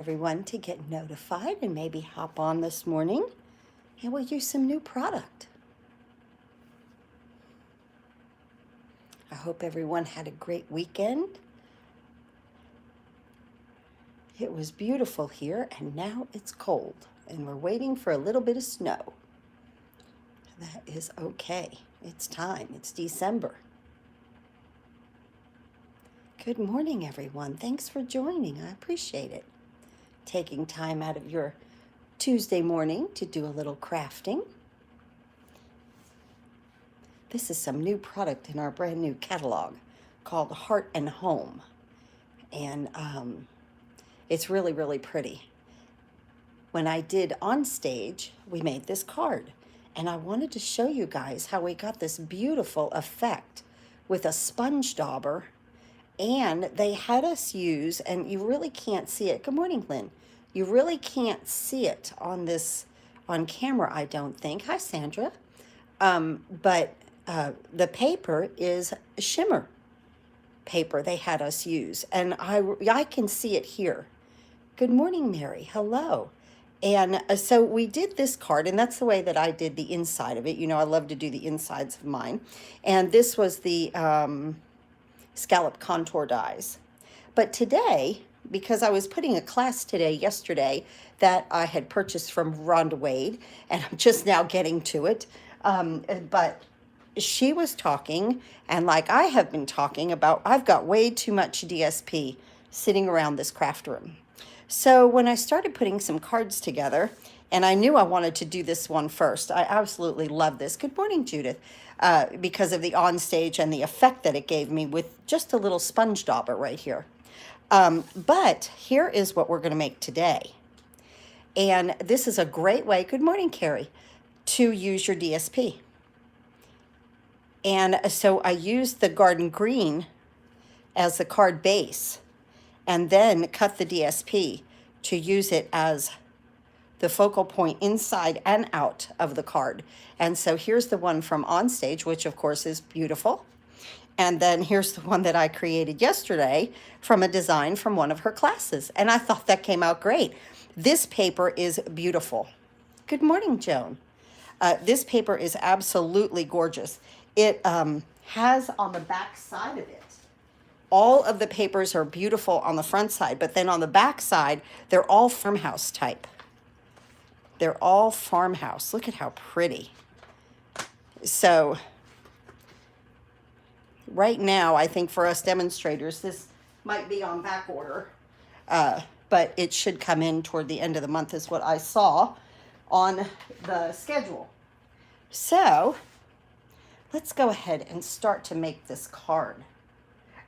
Everyone to get notified and maybe hop on this morning and we'll use some new product. I hope everyone had a great weekend. It was beautiful here and now it's cold and we're waiting for a little bit of snow. That is okay. It's time. It's December. Good morning, everyone. Thanks for joining. I appreciate it. Taking time out of your Tuesday morning to do a little crafting. This is some new product in our brand new catalog called Heart and Home. And it's really, really pretty. When I did on stage, we made this card. And I wanted to show you guys how we got this beautiful effect with a sponge dauber. And they had us use, and you really can't see it. Good morning, Lynn. You really can't see it on camera, I don't think. Hi, Sandra. But the paper is Shimmer paper they had us use. And I can see it here. Good morning, Mary. Hello. And so we did this card, and that's the way that I did the inside of it. You know, I love to do the insides of mine. And this was the scallop contour dies. But today, because I was putting a class yesterday that I had purchased from Rhonda Wade, and I'm just now getting to it, but she was talking, and like I have been talking about, I've got way too much DSP sitting around this craft room. So when I started putting some cards together, and I knew I wanted to do this one first. I absolutely love this. Good morning, Judith. Because of the onstage and the effect that it gave me with just a little sponge dauber right here. But here is what we're going to make today. And this is a great way, good morning, Carrie, to use your DSP. And so I used the garden green as the card base and then cut the DSP to use it as the focal point inside and out of the card. And so here's the one from Onstage, which of course is beautiful. And then here's the one that I created yesterday from a design from one of her classes. And I thought that came out great. This paper is beautiful. Good morning, Joan. This paper is absolutely gorgeous. It has on the back side of it, all of the papers are beautiful on the front side, but then on the back side, they're all farmhouse type. They're all farmhouse. Look at how pretty. So right now, I think for us demonstrators, this might be on back order, but it should come in toward the end of the month is what I saw on the schedule. So let's go ahead and start to make this card.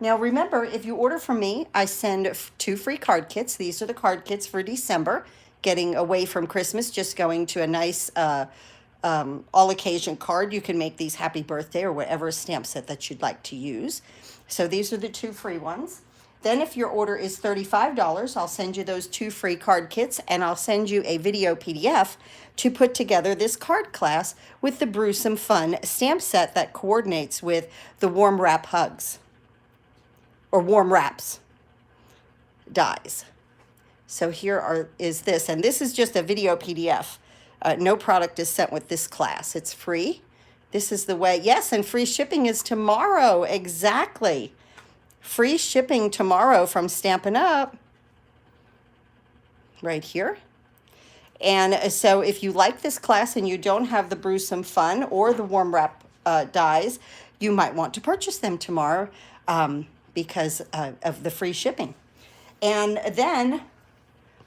Now remember, if you order from me, I send 2 free card kits. These are the card kits for December. Getting away from Christmas, just going to a nice all-occasion card. You can make these happy birthday or whatever stamp set that you'd like to use. So these are the 2 free ones. Then if your order is $35, I'll send you those 2 free card kits, and I'll send you a video PDF to put together this card class with the Brew Some Fun stamp set that coordinates with the Warm Wrap Hugs, or Warm Wraps dies. So here is this, and this is just a video PDF. No product is sent with this class. It's free. This is the way. Yes, and free shipping is tomorrow. Exactly. Free shipping tomorrow from Stampin Up. Right here. And so if you like this class and you don't have the Brew Some Fun or the Warm Wrap dies, you might want to purchase them tomorrow because of the free shipping. And then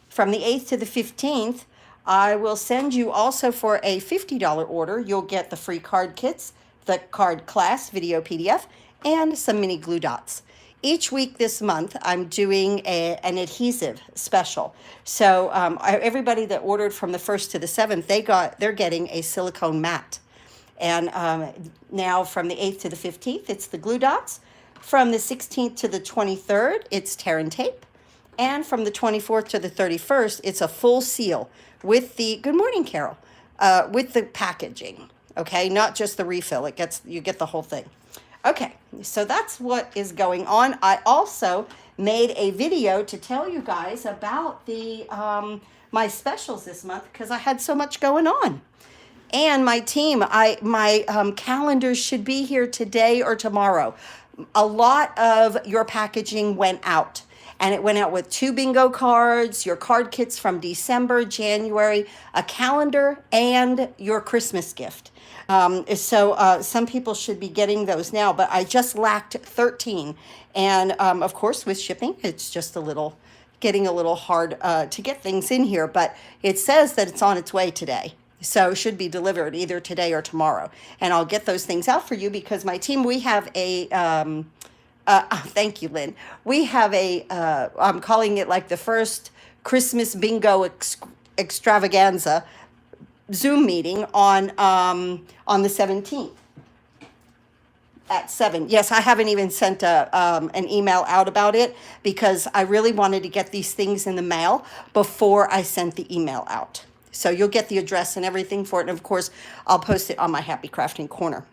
from the 8th to the 15th, I will send you also for a $50 order. You'll get the free card kits, the card class video PDF, and some mini glue dots. Each week this month, I'm doing an adhesive special. So everybody that ordered from the 1st to the 7th, they're getting a silicone mat. And now from the 8th to the 15th, it's the glue dots. From the 16th to the 23rd, it's tear and tape. And from the 24th to the 31st, it's a full seal with the, good morning, Carol, with the packaging, okay? Not just the refill, you get the whole thing. Okay, so that's what is going on. I also made a video to tell you guys about the my specials this month because I had so much going on. And my team, my calendars should be here today or tomorrow. A lot of your packaging went out. And it went out with 2 bingo cards, your card kits from December, January, a calendar, and your Christmas gift. So some people should be getting those now, but I just lacked 13. And of course, with shipping, it's just getting a little hard to get things in here, but it says that it's on its way today. So it should be delivered either today or tomorrow. And I'll get those things out for you because my team, we have a... thank you, Lynn. We have I'm calling it like the first Christmas bingo extravaganza Zoom meeting on the 17th at 7. Yes, I haven't even sent an email out about it because I really wanted to get these things in the mail before I sent the email out. So you'll get the address and everything for it. And of course, I'll post it on my Happy Crafting Corner.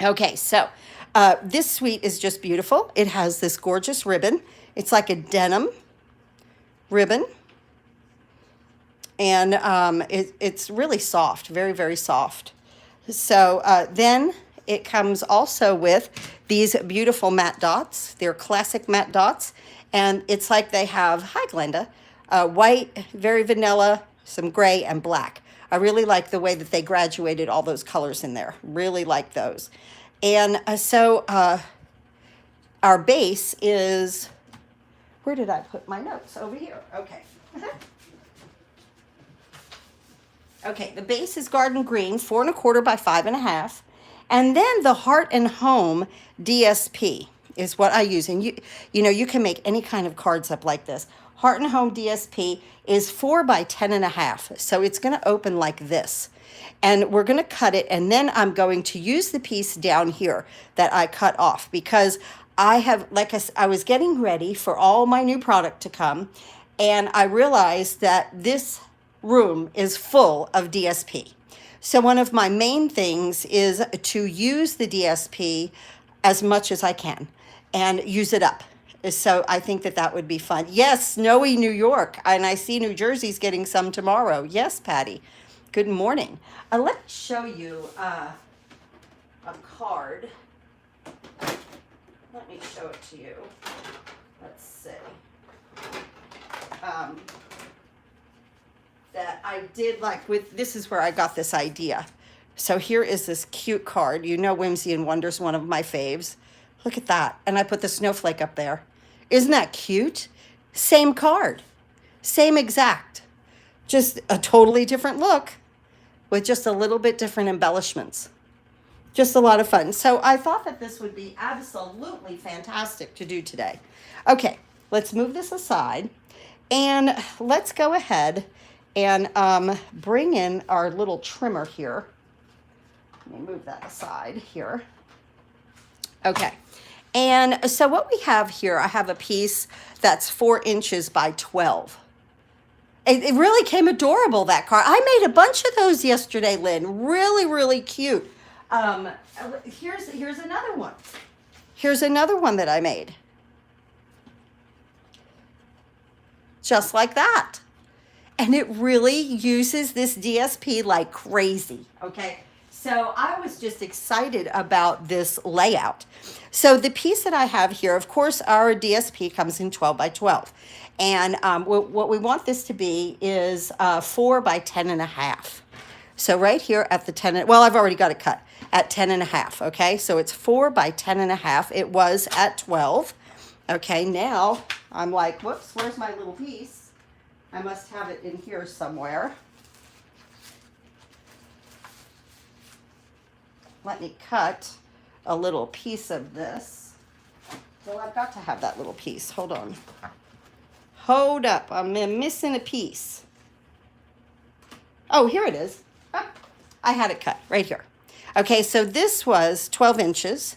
Okay, so this suite is just beautiful. It has this gorgeous ribbon. It's like a denim ribbon. And it's really soft, very, very soft. So then it comes also with these beautiful matte dots. They're classic matte dots. And it's like they have, hi Glenda, white, very vanilla, some gray, and black. I really like the way that they graduated all those colors in there. Really like those. And so our base is, where did I put my notes? Over here. Okay. Okay, the base is garden green, 4 1/4 by 5 1/2. And then the Heart and Home DSP is what I use. And you know, you can make any kind of cards up like this. Heart and Home DSP is 4 by 10 1/2. So it's going to open like this. And we're going to cut it, and then I'm going to use the piece down here that I cut off because I have, like I was getting ready for all my new product to come, and I realized that this room is full of DSP. So one of my main things is to use the DSP as much as I can and use it up. So I think that that would be fun. Yes, snowy New York, and I see New Jersey's getting some tomorrow. Yes, Patty. Good morning. Let me show you a card. Let me show it to you. Let's see. That I did like with, this is where I got this idea. So here is this cute card. You know Whimsy and Wonder's one of my faves. Look at that. And I put the snowflake up there. Isn't that cute? Same card. Same exact. Just a totally different look with just a little bit different embellishments. Just a lot of fun. So I thought that this would be absolutely fantastic to do today. Okay, let's move this aside and let's go ahead and bring in our little trimmer here. Let me move that aside here. Okay, and so what we have here, I have a piece that's 4 inches by 12. It really came adorable, that card. I made a bunch of those yesterday, Lynn. Really, really cute. Here's another one. Here's another one that I made. Just like that. And it really uses this DSP like crazy, okay? So I was just excited about this layout. So the piece that I have here, of course, our DSP comes in 12 by 12. And what we want this to be is 4 by 10 1/2. So right here at the 10, well, I've already got it cut at 10 1/2, okay? So it's 4 by 10 1/2. It was at 12. Okay, now I'm like, whoops, where's my little piece? I must have it in here somewhere. Let me cut a little piece of this. Well, I've got to have that little piece. Hold on. Hold up. I'm missing a piece. Oh, here it is. Ah, I had it cut right here. Okay, so this was 12 inches.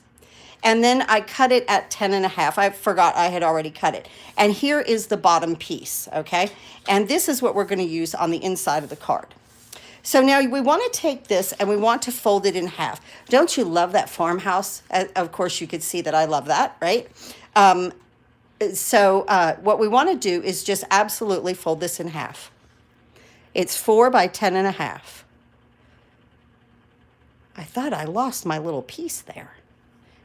And then I cut it at 10 1/2. I forgot I had already cut it. And here is the bottom piece, okay? And this is what we're going to use on the inside of the card. So now we want to take this and we want to fold it in half. Don't you love that farmhouse? Of course, you could see that I love that, right? What we want to do is just absolutely fold this in half. It's 4 by 10.5. I thought I lost my little piece there,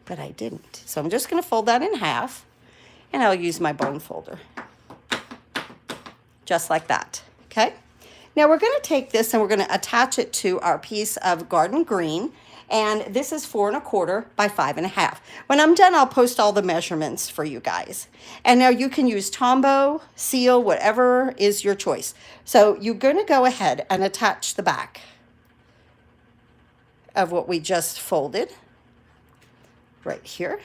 but I didn't. So I'm just going to fold that in half, and I'll use my bone folder. Just like that, okay? Now we're going to take this and we're going to attach it to our piece of garden green, and this is 4 1/4 by 5.5. When I'm done, I'll post all the measurements for you guys. And now you can use Tombow, seal, whatever is your choice. So you're going to go ahead and attach the back of what we just folded right here.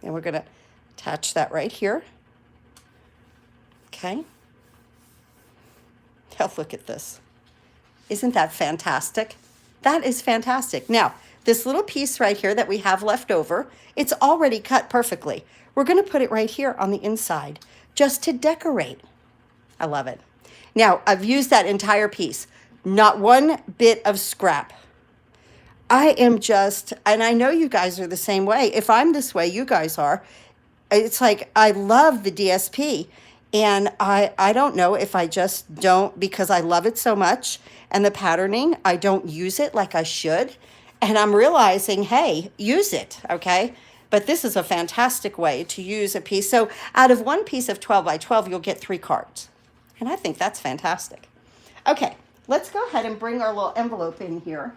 And we're going to attach that right here. Okay. Oh, look at this. Isn't that fantastic? That is fantastic. Now, this little piece right here that we have left over, it's already cut perfectly. We're going to put it right here on the inside just to decorate. I love it. Now, I've used that entire piece. Not one bit of scrap. I am just, and I know you guys are the same way. If I'm this way, you guys are. It's like, I love the DSP. And I don't know if I just don't, because I love it so much. And the patterning, I don't use it like I should. And I'm realizing, hey, use it, okay? But this is a fantastic way to use a piece. So out of one piece of 12 by 12, you'll get 3 cards. And I think that's fantastic. Okay. Let's go ahead and bring our little envelope in here.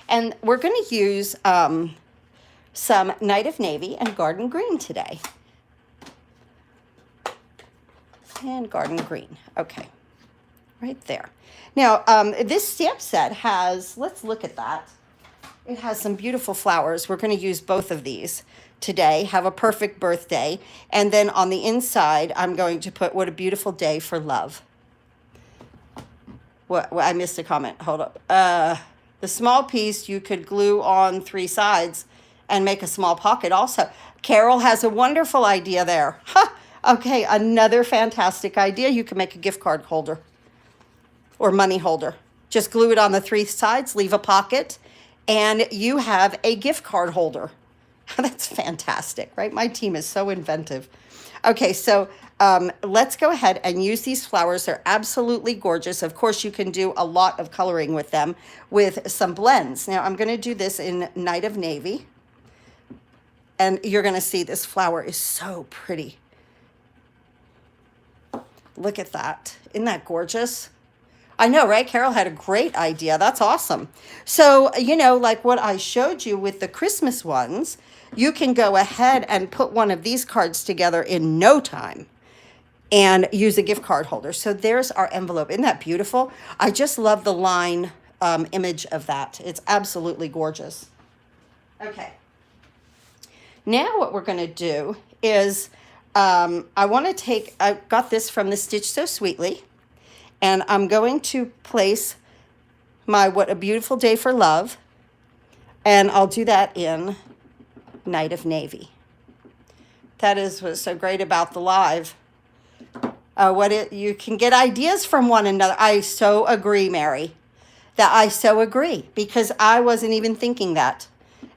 And we're going to use some Night of Navy and Garden Green today. And Garden Green. Okay. Right there. Now, this stamp set has, let's look at that. It has some beautiful flowers. We're going to use both of these today. Have a perfect birthday. And then on the inside, I'm going to put what a beautiful day for love. What I missed a comment. Hold up. The small piece you could glue on 3 sides and make a small pocket also. Carol has a wonderful idea there. Huh. Okay, another fantastic idea. You can make a gift card holder or money holder. Just glue it on the 3 sides, leave a pocket, and you have a gift card holder. That's fantastic, right? My team is so inventive. Okay, so let's go ahead and use these flowers. They're absolutely gorgeous. Of course, you can do a lot of coloring with them with some blends. Now, I'm going to do this in Night of Navy. And you're going to see this flower is so pretty. Look at that. Isn't that gorgeous? I know, right? Carol had a great idea. That's awesome. So, you know, like what I showed you with the Christmas ones, you can go ahead and put one of these cards together in no time and use a gift card holder. So there's our envelope. Isn't that beautiful? I just love the line image of that. It's absolutely gorgeous. Okay. Now what we're going to do is I got this from the Stitch So Sweetly, and I'm going to place my What a Beautiful Day for Love, and I'll do that in Night of Navy. That is what's so great about the live. You can get ideas from one another. I so agree, Mary. I so agree, because I wasn't even thinking that.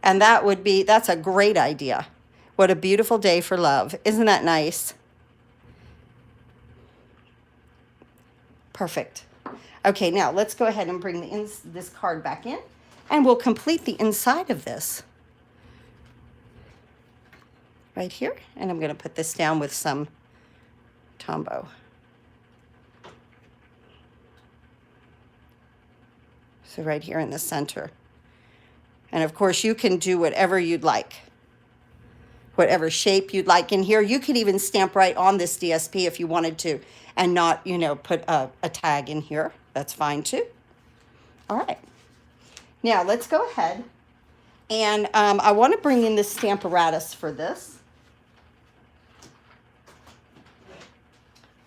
And that's a great idea. What a beautiful day for love. Isn't that nice? Perfect. Okay, now let's go ahead and bring this card back in, and we'll complete the inside of this right here. And I'm going to put this down with some Tombow. So right here in the center. And of course, you can do whatever you'd like, whatever shape you'd like in here. You could even stamp right on this DSP if you wanted to, and not, you know, put a tag in here. That's fine too. All right. Now let's go ahead, and I want to bring in the Stamparatus for this.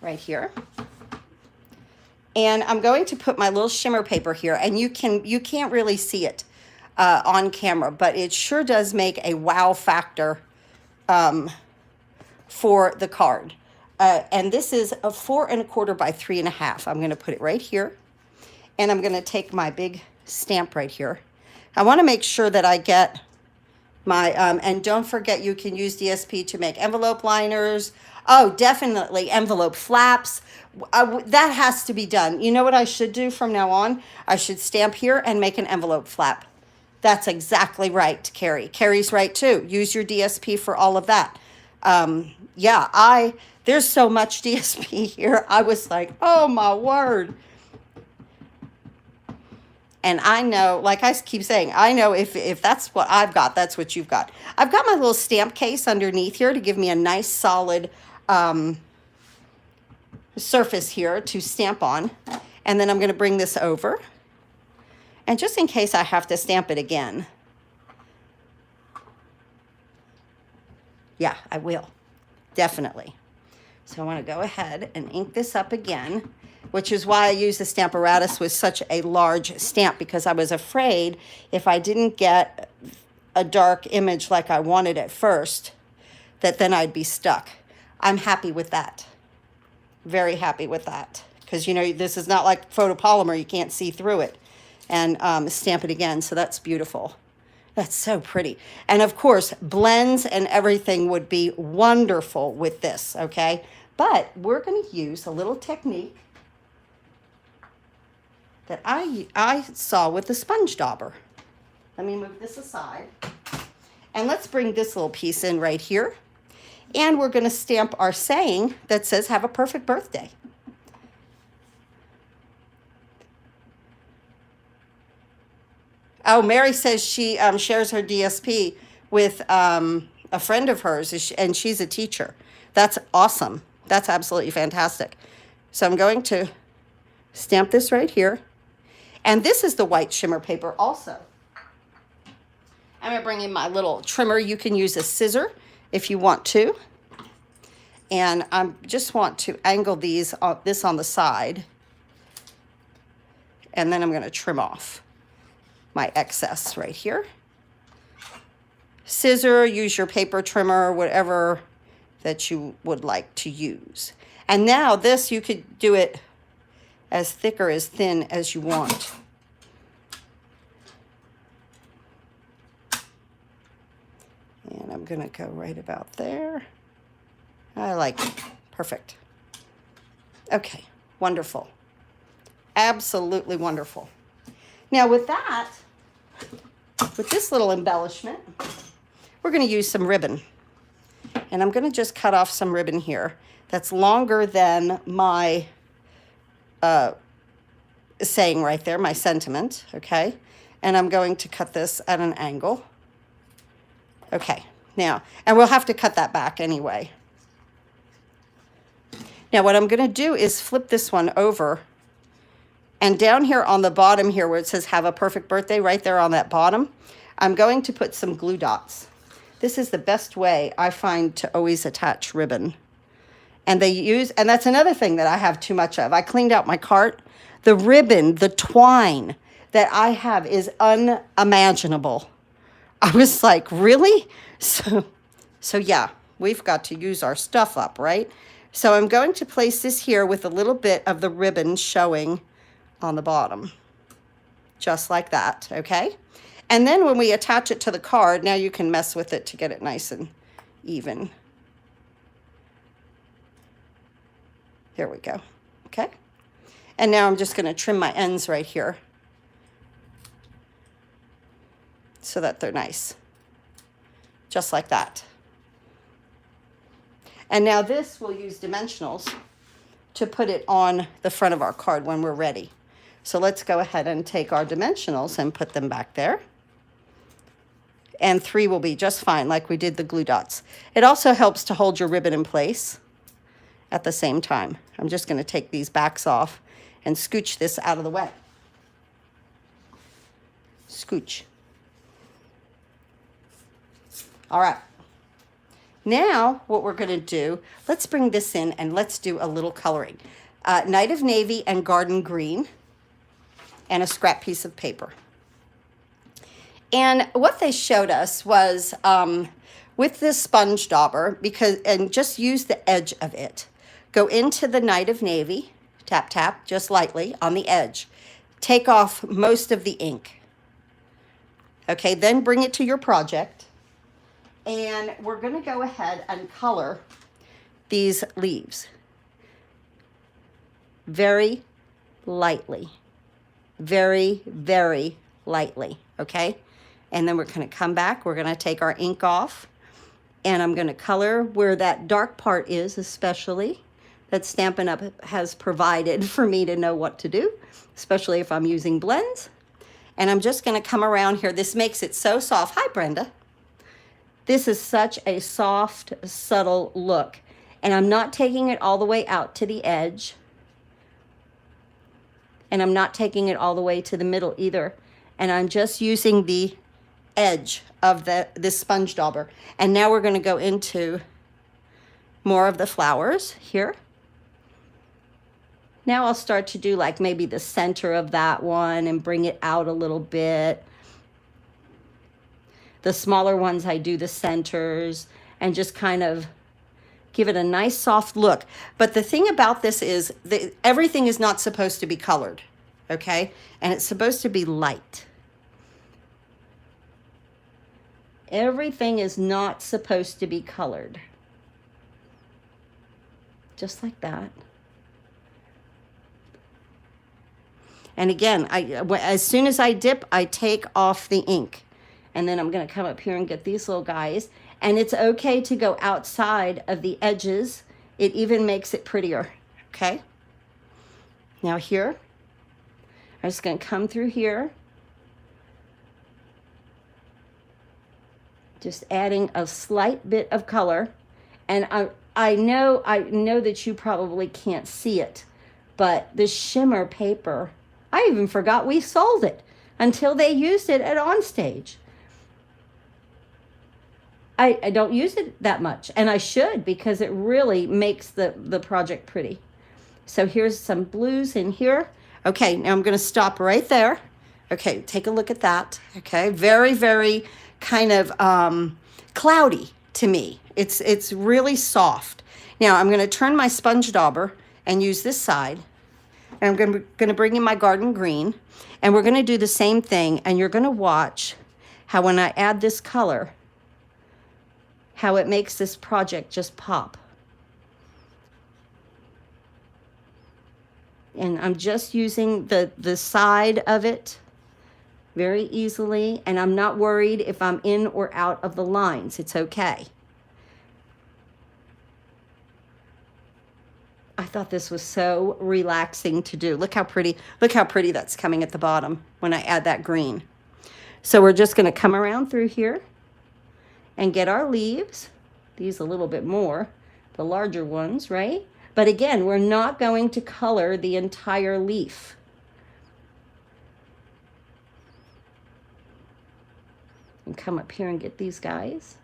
Right here. And I'm going to put my little shimmer paper here, and you can't really see it on camera, but it sure does make a wow factor for the card. And this is a 4 1/4 by 3 1/2. I'm going to put it right here. And I'm going to take my big stamp right here. I want to make sure that I get my, and don't forget you can use DSP to make envelope liners. Oh, definitely envelope flaps. That has to be done. You know what I should do from now on? I should stamp here and make an envelope flap. That's exactly right, Carrie. Carrie's right too. Use your DSP for all of that. Yeah, there's so much DSP here. I was like, oh my word. And I know, like I keep saying, I know if that's what I've got, that's what you've got. I've got my little stamp case underneath here to give me a nice solid surface here to stamp on. And then I'm going to bring this over. And just in case I have to stamp it again. Yeah, I will. Definitely. So I want to go ahead and ink this up again, which is why I use the Stamparatus with such a large stamp, because I was afraid if I didn't get a dark image like I wanted at first, that then I'd be stuck. I'm happy with that. Very happy with that. Because, you know, this is not like photopolymer. You can't see through it. And stamp it again. So that's beautiful. That's so pretty. And of course, blends and everything would be wonderful with this, okay? But we're going to use a little technique that I saw with the sponge dauber. Let me move this aside. And let's bring this little piece in right here. And we're going to stamp our saying that says, have a perfect birthday. Oh, Mary says she shares her DSP with a friend of hers, and she's a teacher. That's awesome. That's absolutely fantastic. So I'm going to stamp this right here. And this is the white shimmer paper also. I'm going to bring in my little trimmer. You can use a scissor if you want to. And I just want to angle this on the side. And then I'm going to trim off my excess right here. Scissor, use your paper trimmer, whatever that you would like to use. And now this, you could do it as thick or as thin as you want. And I'm gonna go right about there. I like it. Perfect. Okay, wonderful. Absolutely wonderful. Now with that, with this little embellishment, we're going to use some ribbon. And I'm going to just cut off some ribbon here that's longer than my saying right there, my sentiment, okay? And I'm going to cut this at an angle. Okay, now, and we'll have to cut that back anyway. Now what I'm going to do is flip this one over. And down here on the bottom here where it says have a perfect birthday, right there on that bottom, I'm going to put some glue dots. This is the best way I find to always attach ribbon. And that's another thing that I have too much of. I cleaned out my cart. The ribbon, the twine that I have is unimaginable. I was like, really? So yeah, we've got to use our stuff up, right? So I'm going to place this here with a little bit of the ribbon showing on the bottom, just like that, okay? And then when we attach it to the card, now you can mess with it to get it nice and even. There we go, okay? And now I'm just gonna trim my ends right here so that they're nice, just like that. And now this, we'll use dimensionals to put it on the front of our card when we're ready. So let's go ahead and take our dimensionals and put them back there. And 3 will be just fine, like we did the glue dots. It also helps to hold your ribbon in place at the same time. I'm just going to take these backs off and scooch this out of the way. Scooch. All right. Now, what we're going to do, let's bring this in and let's do a little coloring. Night of Navy and Garden Green and a scrap piece of paper. And what they showed us was with this sponge dauber, and just use the edge of it. go into the Night of Navy, tap, tap, just lightly on the edge. Take off most of the ink. Okay, then bring it to your project. And we're going to go ahead and color these leaves very lightly. Very, very lightly, okay? And then we're going to come back. We're going to take our ink off. And I'm going to color where that dark part is, especially that Stampin' Up! Has provided for me to know what to do, especially if I'm using blends. And I'm just going to come around here. This makes it so soft. Hi, Brenda. This is such a soft, subtle look. And I'm not taking it all the way out to the edge. And I'm not taking it all the way to the middle either. And I'm just using the edge of this sponge dauber. And now we're going to go into more of the flowers here. Now I'll start to do like maybe the center of that one and bring it out a little bit. The smaller ones, I do the centers and just kind of give it a nice soft look. But the thing about this is that everything is not supposed to be colored, okay? And it's supposed to be light. Everything is not supposed to be colored. Just like that. And again, as soon as I dip, I take off the ink. And then I'm going to come up here and get these little guys. And it's okay to go outside of the edges. It even makes it prettier, okay? Now here, I'm just going to come through here. Just adding a slight bit of color. And I know that you probably can't see it, but the shimmer paper, I even forgot we sold it until they used it at Onstage. I don't use it that much, and I should, because it really makes the project pretty. So here's some blues in here. Okay, now I'm going to stop right there. Okay, take a look at that. Okay, very, very kind of cloudy to me. It's really soft. Now I'm going to turn my sponge dauber and use this side. And I'm going to bring in my garden green. And we're going to do the same thing. And you're going to watch how when I add this color, how it makes this project just pop. And I'm just using the side of it very easily. And I'm not worried if I'm in or out of the lines. It's okay. I thought this was so relaxing to do. Look how pretty that's coming at the bottom when I add that green. So we're just going to come around through here and get our leaves. These a little bit more, the larger ones, right? But again, we're not going to color the entire leaf. And come up here and get these guys.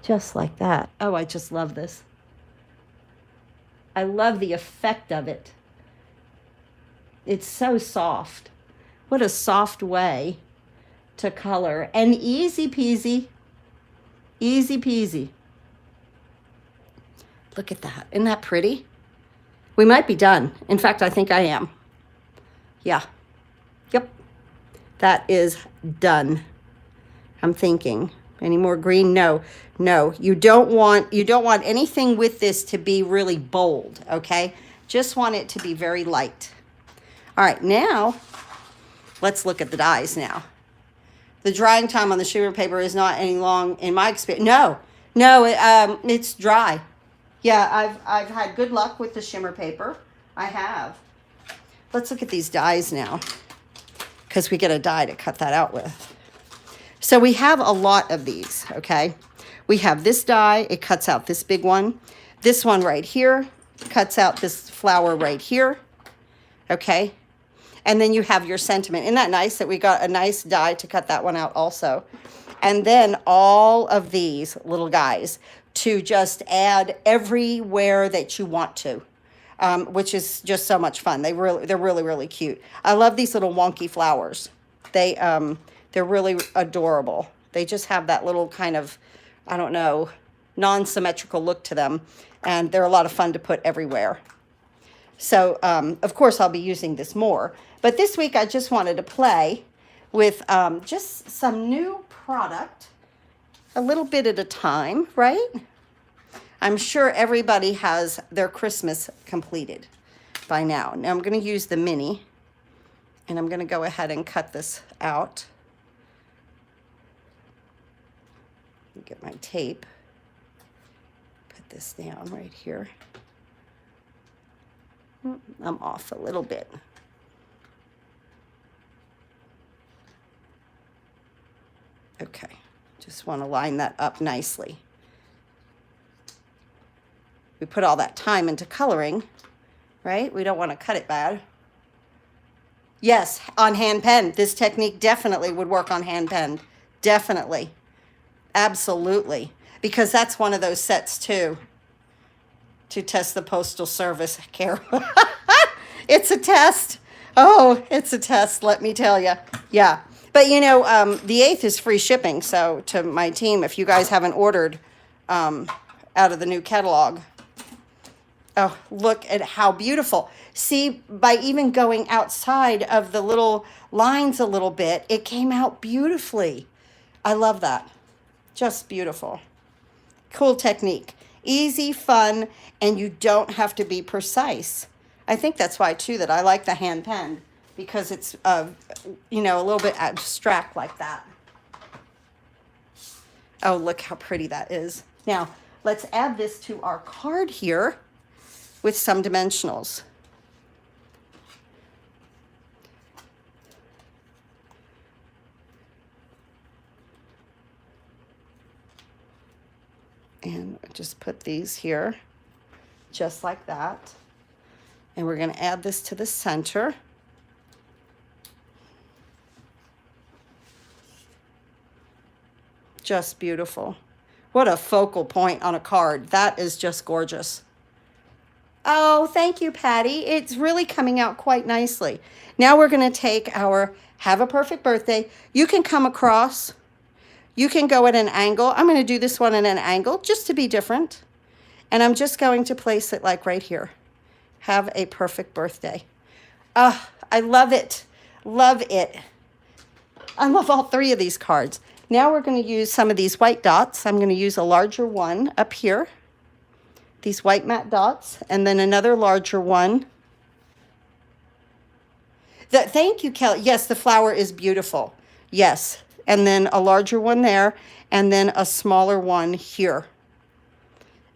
Just like that. Oh, I just love this. I love the effect of it. It's so soft. What a soft way to color. And easy peasy. Easy peasy. Look at that. Isn't that pretty? We might be done. In fact, I think I am. Yeah. Yep. That is done. I'm thinking. Any more green? No. No. You don't want anything with this to be really bold, okay? Just want it to be very light. All right, now let's look at the dyes now. The drying time on the shimmer paper is not any long in my experience. No, it's dry. Yeah, I've had good luck with the shimmer paper. I have. Let's look at these dyes now, because we get a dye to cut that out with. So we have a lot of these, okay? We have this dye. It cuts out this big one. This one right here cuts out this flower right here, okay? And then you have your sentiment. Isn't that nice that we got a nice dye to cut that one out also? And then all of these little guys to just add everywhere that you want to, which is just so much fun. They're really, really cute. I love these little wonky flowers. They're really adorable. They just have that little kind of, I don't know, non-symmetrical look to them. And they're a lot of fun to put everywhere. So, of course, I'll be using this more. But this week, I just wanted to play with just some new product, a little bit at a time, right? I'm sure everybody has their Christmas completed by now. Now, I'm going to use the mini, and I'm going to go ahead and cut this out. Get my tape. Put this down right here. I'm off a little bit. Okay, just want to line that up nicely. We put all that time into coloring, right? We don't want to cut it bad. Yes, on hand pen. This technique definitely would work on hand pen. Definitely. Absolutely. Because that's one of those sets too. To test the Postal Service, Carol. It's a test. Oh, it's a test, let me tell you. Yeah. But, you know, the 8th is free shipping. So to my team, if you guys haven't ordered out of the new catalog. Oh, look at how beautiful. See, by even going outside of the little lines a little bit, it came out beautifully. I love that. Just beautiful. Cool technique. Easy, fun, and you don't have to be precise. I think that's why, too, that I like the hand pen, because it's, you know, a little bit abstract like that. Oh, look how pretty that is. Now, let's add this to our card here with some dimensionals. And just put these here, just like that. And we're going to add this to the center. Just beautiful. What a focal point on a card. That is just gorgeous. Oh, thank you, Patty. It's really coming out quite nicely. Now we're going to take our Have a Perfect Birthday. You can come across. You can go at an angle. I'm going to do this one at an angle just to be different. And I'm just going to place it like right here. Have a perfect birthday. I love it. Love it. I love all 3 of these cards. Now we're going to use some of these white dots. I'm going to use a larger one up here. These white matte dots. And then another larger one. Thank you, Kelly. Yes, the flower is beautiful. Yes. And then a larger one there, and then a smaller one here.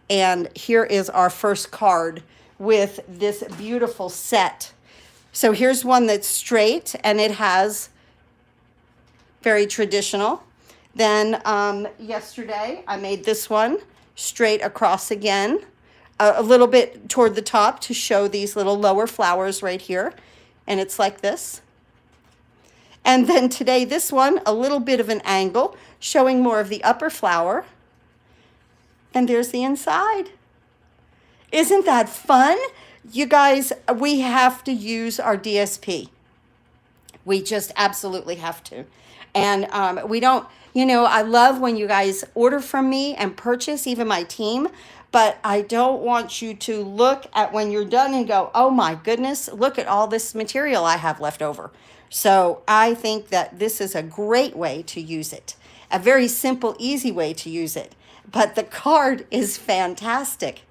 And here is our first card with this beautiful set. So here's one that's straight, and it has very traditional. Then yesterday, I made this one straight across again, a little bit toward the top to show these little lower flowers right here. And it's like this. And then today, this one, a little bit of an angle, showing more of the upper flower. And there's the inside. Isn't that fun? You guys, we have to use our DSP. We just absolutely have to. And we don't, you know, I love when you guys order from me and purchase, even my team. But I don't want you to look at when you're done and go, oh my goodness, look at all this material I have left over. So I think that this is a great way to use it. A very simple, easy way to use it. But the card is fantastic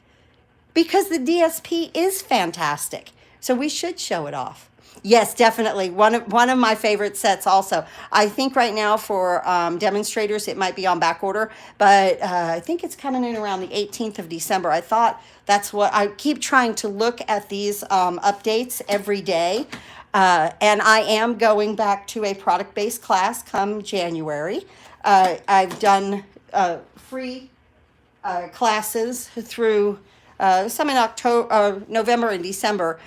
because the DSP is fantastic. So we should show it off. Yes, definitely. One of my favorite sets also. I think right now for demonstrators, it might be on back order, but I think it's coming in around the 18th of December. I thought that's what I keep trying to look at these updates every day. And I am going back to a product-based class come January. I've done free classes through some in October, November and December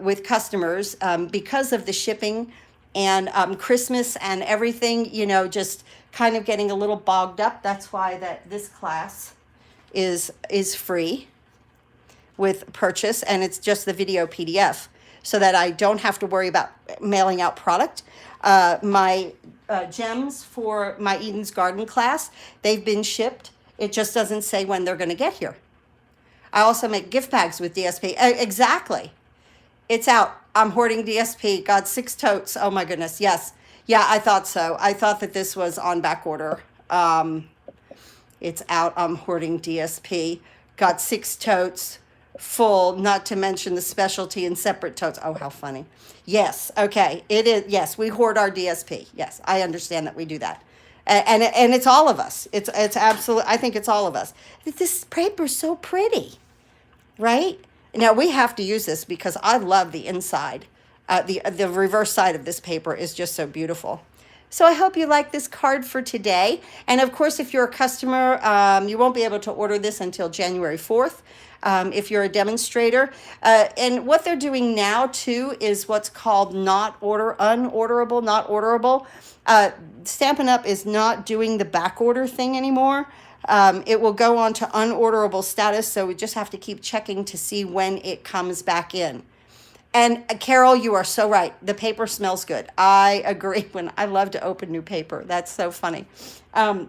with customers because of the shipping and Christmas and everything, you know, just kind of getting a little bogged up. That's why this class is free with purchase, and it's just the video PDF. so that I don't have to worry about mailing out product. My gems for my Eden's Garden class, they've been shipped. It just doesn't say when they're going to get here. I also make gift bags with DSP. Exactly. It's out. I'm hoarding DSP. Got 6 totes. Oh my goodness. Yes. Yeah, I thought so. I thought that this was on back order. It's out. I'm hoarding DSP. Got 6 totes full, not to mention the specialty and separate totes. Oh, how funny. Yes. Okay. It is. Yes, we hoard our DSP. Yes, I understand that we do that. And it's all of us. It's absolute. I think it's all of us. This paper's so pretty, right? Now we have to use this because I love the inside. The reverse side of this paper is just so beautiful. So I hope you like this card for today. And of course, if you're a customer, you won't be able to order this until January 4th. If you're a demonstrator. And what they're doing now too is what's called unorderable, not orderable. Stampin' Up is not doing the back order thing anymore. It will go on to unorderable status, so we just have to keep checking to see when it comes back in. And Carol, you are so right. The paper smells good. I agree. I love to open new paper. That's so funny.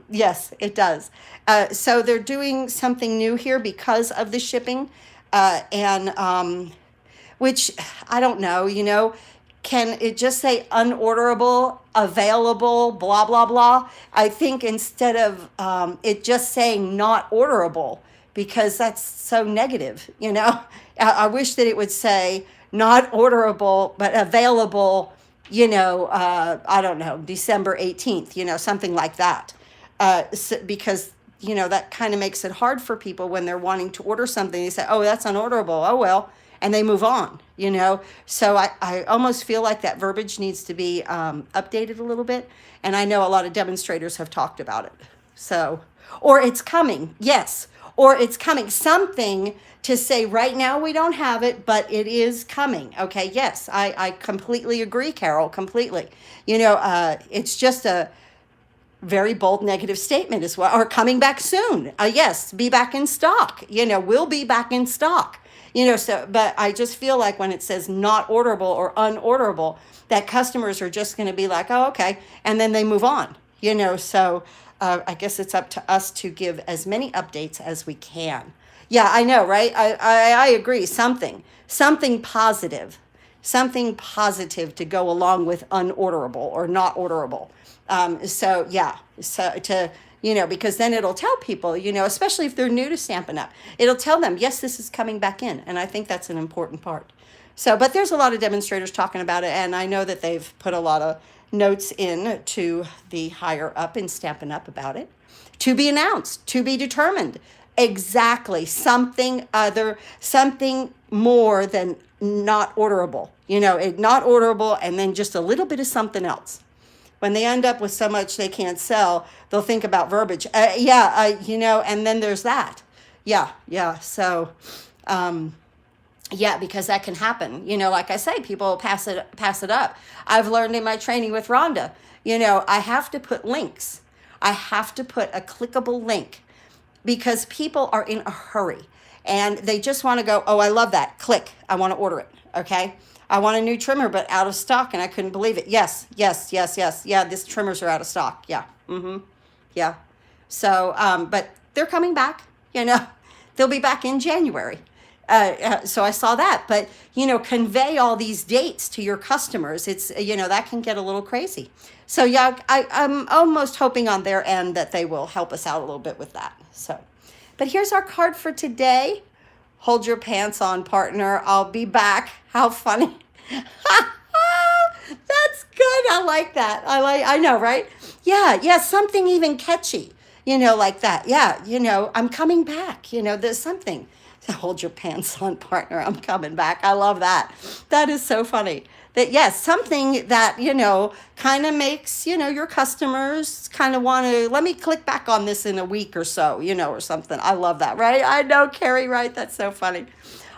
Yes, it does. So they're doing something new here because of the shipping, which I don't know, can it just say unorderable, available, blah, blah, blah? I think instead of it just saying not orderable, because that's so negative, I wish that it would say not orderable, but available, I don't know, December 18th, something like that. Because, that kind of makes it hard for people when they're wanting to order something. They say, oh, that's unorderable. Oh, well, and they move on, So I almost feel like that verbiage needs to be updated a little bit. And I know a lot of demonstrators have talked about it. So, or it's coming. Yes. Or it's coming. Something to say right now we don't have it, but it is coming. Okay. Yes. I completely agree, Carol, completely. It's just a very bold negative statement as well, or coming back soon. Yes. Be back in stock, we'll be back in stock. But I just feel like when it says not orderable or unorderable, that customers are just going to be like, oh, okay. And then they move on, so I guess it's up to us to give as many updates as we can. Yeah, I know, right? I agree. Something positive to go along with unorderable or not orderable. Because then it'll tell people, especially if they're new to Stampin' Up, it'll tell them, yes, this is coming back in. And I think that's an important part. So, but there's a lot of demonstrators talking about it. And I know that they've put a lot of notes in to the higher up in Stampin' Up about it. To be announced, to be determined. Exactly. Something more than not orderable. Not orderable and then just a little bit of something else. When they end up with so much they can't sell, they'll think about verbiage. And then there's that. Yeah. So, because that can happen. Like I say, people pass it up. I've learned in my training with Rhonda, I have to put links. I have to put a clickable link because people are in a hurry and they just want to go, oh, I love that. Click. I want to order it. Okay. I want a new trimmer, but out of stock, and I couldn't believe it. Yes. Yeah, these trimmers are out of stock. Yeah. Yeah. So, but they're coming back. They'll be back in January. So I saw that. But, convey all these dates to your customers. It's, that can get a little crazy. So, yeah, I'm almost hoping on their end that they will help us out a little bit with that. So, but here's our card for today. Hold your pants on, partner. I'll be back. How funny. That's good. I like that. I know, right? Yeah, something even catchy, like that. Yeah, I'm coming back. There's something. So hold your pants on, partner. I'm coming back. I love that. That is so funny. That, yes, something that, kind of makes, your customers kind of want to, let me click back on this in a week or so, or something. I love that, right? I know, Carrie, right? That's so funny.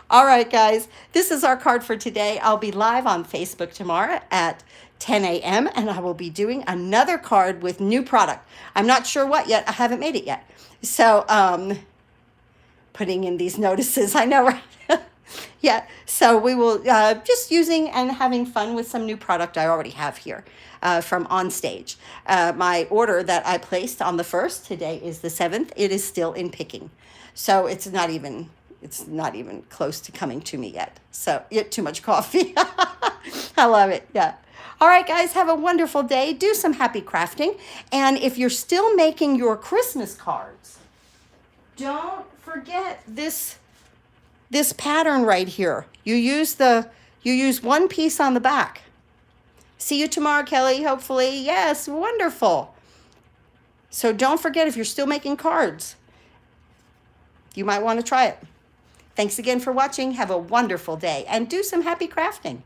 All right, guys, this is our card for today. I'll be live on Facebook tomorrow at 10 a.m. and I will be doing another card with new product. I'm not sure what yet. I haven't made it yet. So, putting in these notices. I know, right? Yeah, so we will just using and having fun with some new product I already have here from Onstage. My order that I placed on the 1st, today is the 7th, it is still in picking. So it's not even close to coming to me yet. So too much coffee. I love it. Yeah. All right, guys, have a wonderful day. Do some happy crafting. And if you're still making your Christmas cards, don't forget this pattern right here. You use one piece on the back. See you tomorrow, Kelly, hopefully. Yes, wonderful. So don't forget, if you're still making cards, you might want to try it. Thanks again for watching. Have a wonderful day and do some happy crafting.